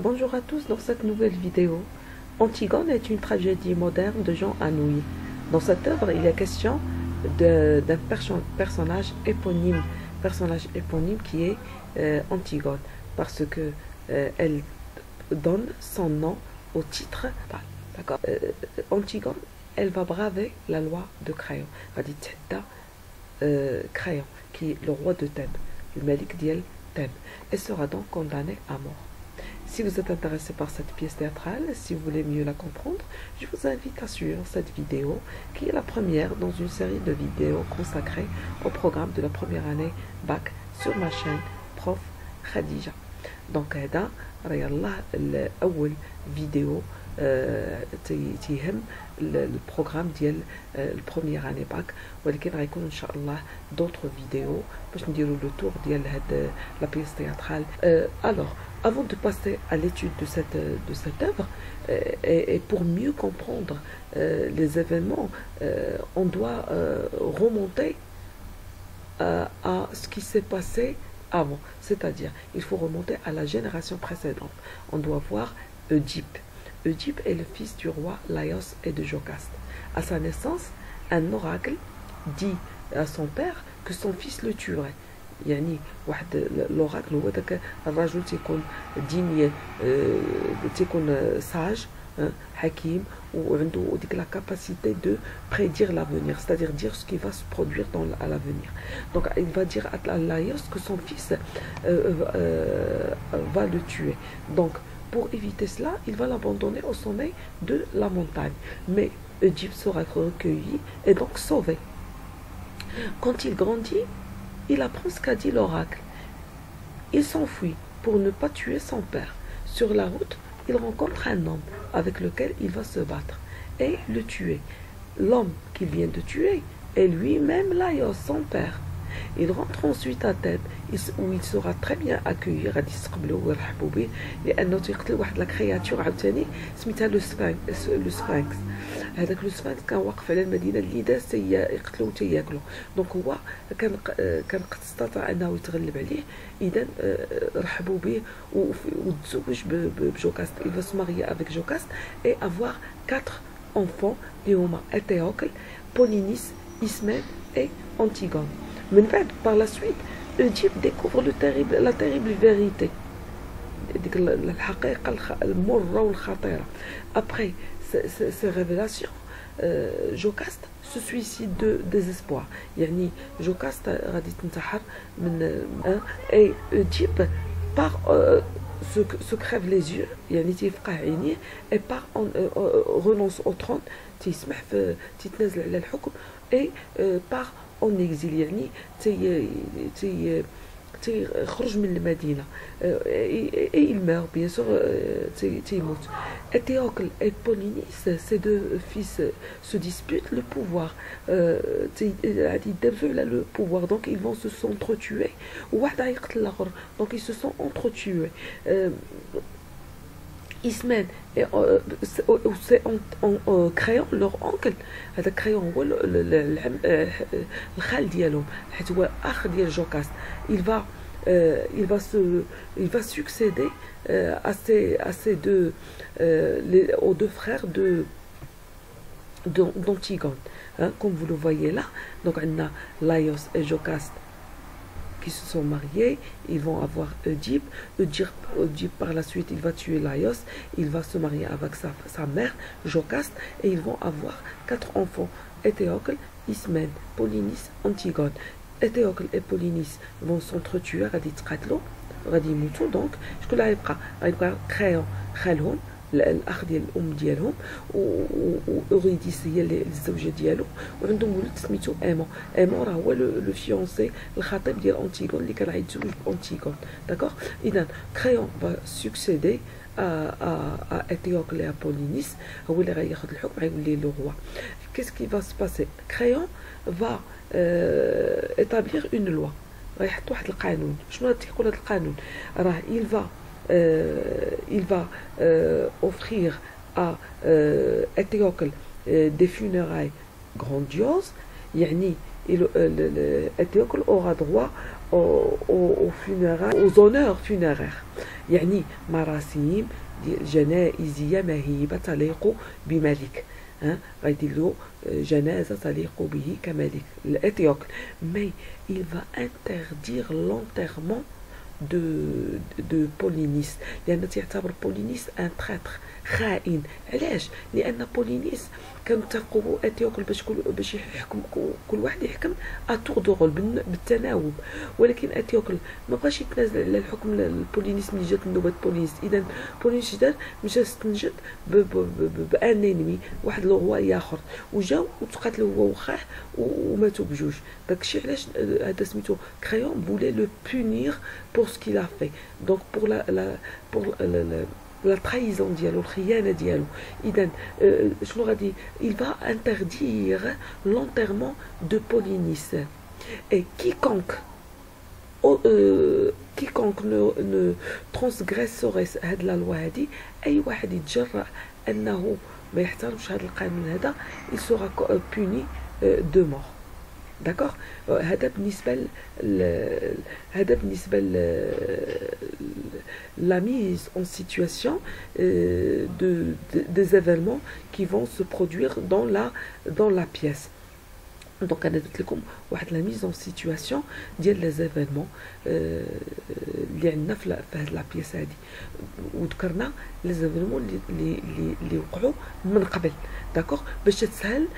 Bonjour à tous, dans cette nouvelle vidéo, Antigone est une tragédie moderne de Jean Anouilh. Dans cette œuvre, il est question d'un personnage éponyme qui est Antigone, parce que elle donne son nom au titre. D'accord. Antigone, elle va braver la loi de Créon, Créon, qui est le roi de Thèbes, le Malik d'El Thèbes, et sera donc condamnée à mort. Si vous êtes intéressé par cette pièce théâtrale, si vous voulez mieux la comprendre, je vous invite à suivre cette vidéo qui est la première dans une série de vidéos consacrées au programme de la première année bac sur ma chaîne Prof Khadija. Donc هذا راه يلاه الأول فيديو تيهم البروغرام ديال البروميير اني باك، ولكن غيكون ان شاء الله d'autres vidéos باش نديرو لو تور ديال هاد لا بيس تhéâtrale. Alors, avant de passer à l'étude de cette œuvre, et pour mieux comprendre les événements, on doit remonter à ce qui s'est passé avant. C'est-à-dire, il faut remonter à la génération précédente. On doit voir Oedipe. Oedipe est le fils du roi Laios et de Jocaste. À sa naissance, un oracle dit à son père que son fils le tuerait. يعني واحد l'oracle هو داك الرجل تيكون ديني، تيكون sage, حكيم، وعنده ديك la capacité de prédire l'avenir, c'est-à-dire dire ce qui va se produire à l'avenir. Donc il va dire à Laios que son fils va le tuer. Donc pour éviter cela, il va l'abandonner au sommet de la montagne. Mais Oedipe sera recueilli et donc sauvé. Quand il grandit, il apprend ce qu'a dit l'oracle. Il s'enfuit pour ne pas tuer son père. Sur la route, il rencontre un homme avec lequel il va se battre et le tuer. L'homme qu'il vient de tuer est lui-même Laios, son père. Il rentre ensuite à Thèbes où il sera très bien accueilli. غادي يستقبلوه ويرحبوا به لانه تيقتل واحد لا كرياتور عاوتاني سميتها لو سفانكس. هذاك لو سفانكس كان واقف على المدينه اللي داز يقتلو وتياكلو. دونك هو كان قد استطاع انه يتغلب عليه. اذا رحبوا به وتزوج بجوكاست. Il va se marier avec Jocaste et avoir 4 enfants اللي هما Étéocle, Polynice, Ismène et Antigone. Mais par la suite, Oedipe découvre la terrible vérité. Après ces révélations, Jocaste se suicide de désespoir. يعني Jocaste غادي تنتحر et Oedipe part se crève les yeux، يعني تيفقع عينيه، et part renonce au trône، تيتنازل على الحكم، et part en exil، يعني تيخرج من المدينة، et il meurt bien sûr، تيموت. Étéocle et Polynice, ces deux fils se disputent le pouvoir، le pouvoir، donc ils vont se s'entretuer، وواحد غيقتل الآخر، donc ils se sont entretués. Ismène c'est Créon leur oncle. هذا Créon هو الخال ديالهم، حيت هو اخ ديال جوكاست. il va succéder aux deux frères d'Antigone, comme vous le voyez là. Donc on a Laios et Jocaste qui se sont mariés. Ils vont avoir Oedipe. Oedipe par la suite, il va tuer Laios. Il va se marier avec sa mère, Jocaste, et ils vont avoir 4 enfants: Étéocle, Ismène, Polynice, Antigone. Étéocle et Polynice vont s'entretuer، غادي يتقاتلوا، غادي يموتوا. دونك شكون اللي غيبقى كريون خالهم، الاخ ديال الام ديالهم، واوريديس هي الزوجه ديالو، وعندهم ولد سميتو ايمون. ايمون راه هو لو فيونسي، الخطيب ديال انتيغون اللي كان غيتزوج بانتيغون. داكوغ. اذا كريون va succéder à Étéocle et à Polynice، هو اللي غياخذ الحكم، غيولي لو روا. Qu'est-ce qui va se passer? Créon va établir une loi، غيحط واحد القانون. شنو تيقول هذا القانون؟ راه il va offrir à Étéocle des funérailles grandioses، يعني Étiocle aura droit aux funérailles, aux honneurs funéraires. يعني مراسيم جنائزية مهيبة تليق بملك. غيدير له جنازة تليق به كملك الإثيوبي. Mais il va interdire l'enterrement de Polynice لأن تعتبر بولينيس ان تريتر خائن. علاش؟ لأن بولينيس كانوا اتفقوا اثيوكل باش يحكم كل واحد يحكم اتور دو رول بالتناوب، ولكن اثيوكل ما بغاش يتنازل على الحكم لبولينيس ملي جات نوبه بولينيس. اذا بولينيس دار مشى استنجد بان انمي واحد لو روا اخر، وجاو وتقاتلوا هو وخاه وماتوا بجوج. داكشي علاش هذا سميتو كريون فولي لو بونير pour ce qu'il a fait. Donc pour la trahison ديالو الخيانة ديالو. إذا شنو غادي il va interdire l'enterrement de Polynice. Et quiconque ne transgresserait هاد la loi هادي، أي واحد يتجرأ أنه ما يحترمش هذا القانون هذا il sera puni de mort. D'accord. هذا بالنسبة la mise en situation des événements qui vont se produire dans la pièce. Donc انا درت لكم واحد لا ميز اون سيتوياسيون ديال لي زيفينمون اللي عندنا في هاد لا بيس هادي، وذكرنا لي زيفينمون اللي وقعوا من قبل. داكوغ باش تسهل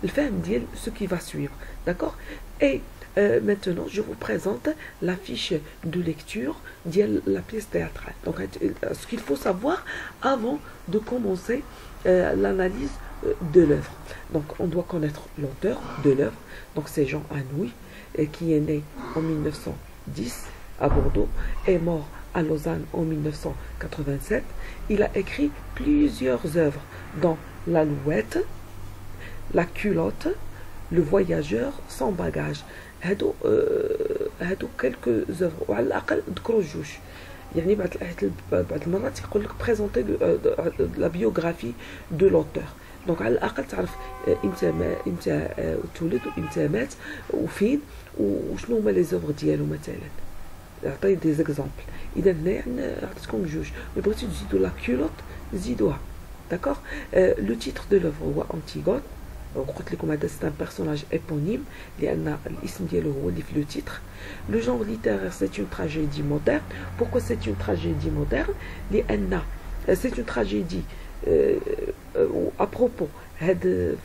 الفهم ديال سو كي فا سويفر. داكوغ. اي maintenant je vous présente la fiche de lecture de la pièce théâtrale. Donc ce qu'il faut savoir avant de commencer l'analyse de l'œuvre. Donc on doit connaître l'auteur de l'œuvre. Donc c'est Jean Anouilh, qui est né en 1910 à Bordeaux et mort à Lausanne en 1987. Il a écrit plusieurs œuvres dont L'Alouette, La Culotte, Le Voyageur sans bagage. هادو quelques œuvres وعلى الأقل ذكروا جوج. يعني بعض المرات يقول لك بريزونتي لا بيوغرافي دو لوتور. دونك على الأقل تعرف امتى تولد وامتى مات وفين وشنو هما لي زوفر ديالو مثلا. نعطي دي زيكزامبل. إذا هنايا عطيتكم جوج، ملي بغيتو تزيدو لا كيلوت زيدوها. داكوغ. لو تيتر دو لوفر هو أنتيغون. قلت لكم هذا سي ان بيرسوناج ايبونيم لان الاسم ديالو هو اللي في لو تيتر. لو جونغ ليتيرير سي اون تراجيدي مودرن. بوركوا سي اون تراجيدي مودرن؟ لان سي اون تراجيدي ابروبو هاد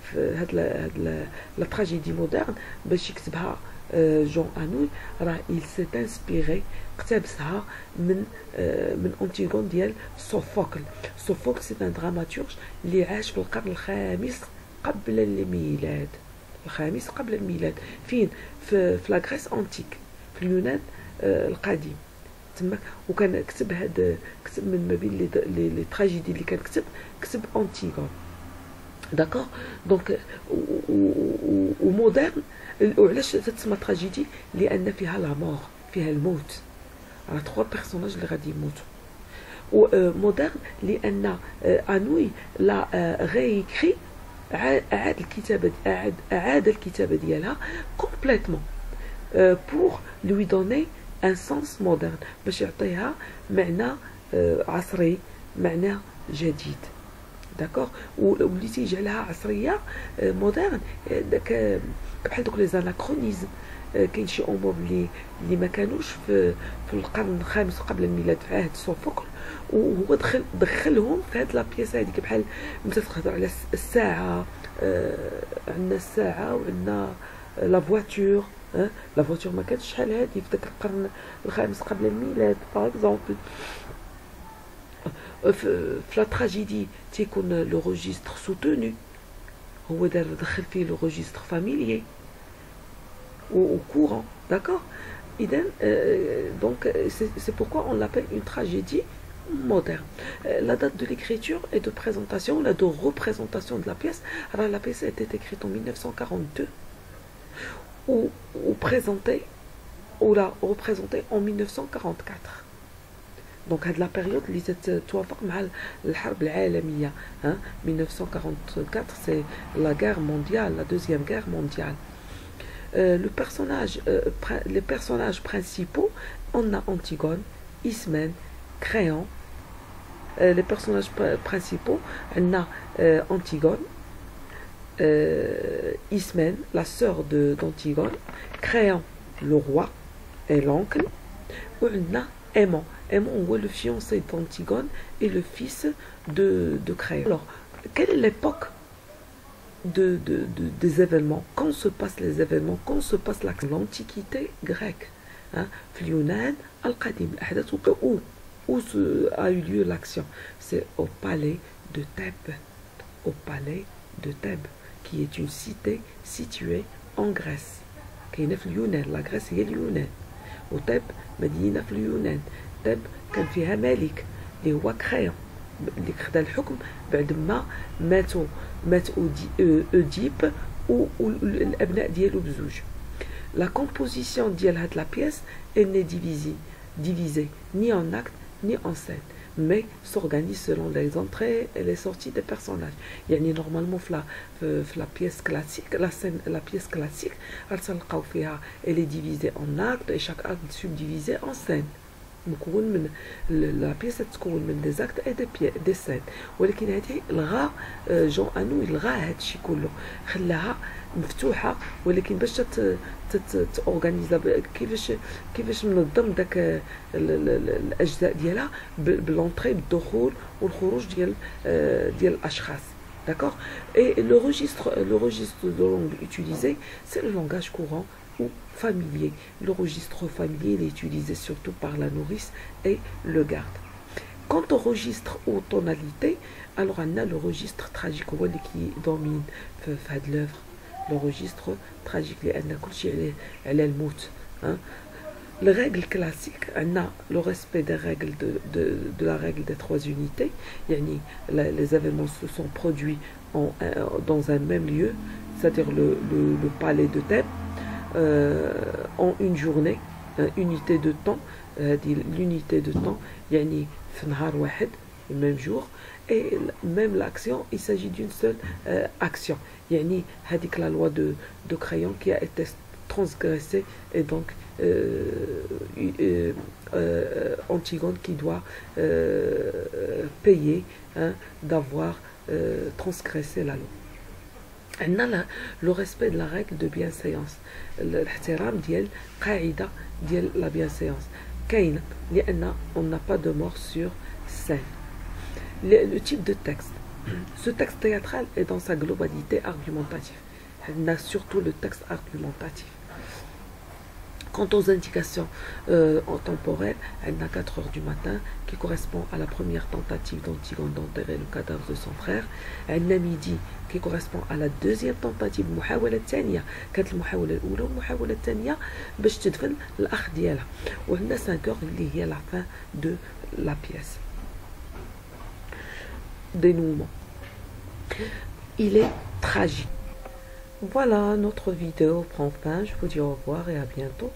لا تراجيدي مودرن باش يكتبها جون انوي راه il s'est inspiré اقتبسها من أنتيغون ديال سوفوكل. سوفوكل سي ان دراماتورج اللي عاش في القرن الخامس قبل الميلاد. الخامس قبل الميلاد. فين؟ في لا غريس انتيك، في اليونان القديم تماك. وكان كتب من ما بين لي تراجيدي اللي كان كتب انتيغون. داكوغ. دونك ومودرن. وعلاش تسمى تراجيدي؟ لان فيها لا مور، فيها الموت. راه 3 بيرسوناج اللي غادي يموتوا. ومودرن لان انوي لا ريكري أعاد الكتابة ديالها complètement pour lui donner un sens moderne، باش يعطيها معنى عصري، معنى جديد. داكوغ. واللي تيجعلها عصرية مودرن بحال دوك لي زاناكرونيزم. كاين شي امور اللي ما كانوش في القرن الخامس قبل الميلاد في عهد سوفوكل، وهو دخلهم في هاد لا بياس هذيك. بحال متى تهضر على الساعه، عندنا الساعه وعندنا لا فواتور. لا فواتور ما كانتش شحال هادي في داك القرن الخامس قبل الميلاد باغ اكزومبل. في لا تراجيدي تيكون لو روجيستر سوتونو، هو دخل فيه لو روجيستر فاميليي ou courant. D'accord. Donc c'est pourquoi on l'appelle une tragédie moderne. La date de l'écriture et de présentation, de représentation de la pièce. Alors la pièce a été écrite en 1942 ou présentée ou la représentée en 1944. Donc à la période اللي تتوافق مع الحرب العالمية. 1944 c'est la guerre mondiale, la deuxième guerre mondiale. Les personnages principaux, on a Antigone, Ismène, Créon. Les personnages principaux, on a Antigone, Ismène, la sœur d'Antigone, Créon, le roi et l'oncle, ou on a Aimant. Aimant, on voit le fiancé d'Antigone et le fils de Créon. Alors, quelle est l'époque des événements? Quand se passent les événements? Quand se passe l'Antiquité grecque? Fliounan al-Qadim, où a eu lieu l'action? C'est au palais de Thèbes. Au palais de Thèbes, qui est une cité située en Grèce. La Grèce هي اليونان. وثèbes مدينة في اليونان. ثèbes كان فيها ملك اللي هو كريون اللي خدا الحكم بعد ما مات أوديب والأبناء ديالو بزوج. La composition ديال la pièce n'est divisée ni en actes ni en scènes, mais s'organise selon les entrées et les sorties des personnages. يعني normalement في la pièce classique, la pièce classique, elle est divisée en actes et chaque acte subdivisé en scènes. La pièce تكون من des actes et des scènes. ولكن هذه الغا جون انو الغا هادشي كله خلاها مفتوحه، ولكن باش تورغانيزا كيفاش منظم داك الاجزاء ديالها بالونطري بالدخول والخروج ديال الاشخاص. D'accord? Et le registre de langue utilisé, c'est le langage courant ou familier. Le registre familier il est utilisé surtout par la nourrice et le garde. Quant au registre ou tonalité, alors on a le registre tragique qui domine l'œuvre. Le registre tragique, elle est le mot. Les règles classiques, on a le respect des règles de la règle des trois unités. Les événements se sont produits dans un même lieu, c'est-à-dire le palais de Thèbes, en une journée, unité de temps. L'unité de temps, yani le même jour, et même l'action, il s'agit d'une seule action. Yani hadik la loi de Créon qui a été transgressée, et donc Antigone qui doit payer d'avoir transgressé la loi. On a le respect de la règle de bienséance, l'ihtiram ديال قاعدة ديال la bienséance. كاين لأن on n'a pas de mort sur scène. Le type de texte. Ce texte théâtral est dans sa globalité argumentative. On a surtout le texte argumentatif. Quant aux indications temporelles, elle a 4 heures du matin, qui correspond à la première tentative d'Antigone d'enterrer le cadavre de son frère. Elle a midi, qui correspond à la deuxième tentative, المحاولة الثانية. كانت المحاولة الأولى والمحاولة الثانية باش تدفن الأخ ديالها. وعندنا 5 heures اللي هي la fin de la pièce. Dénouement. Il est tragique. Voilà, notre vidéo prend fin. Je vous dis au revoir et à bientôt.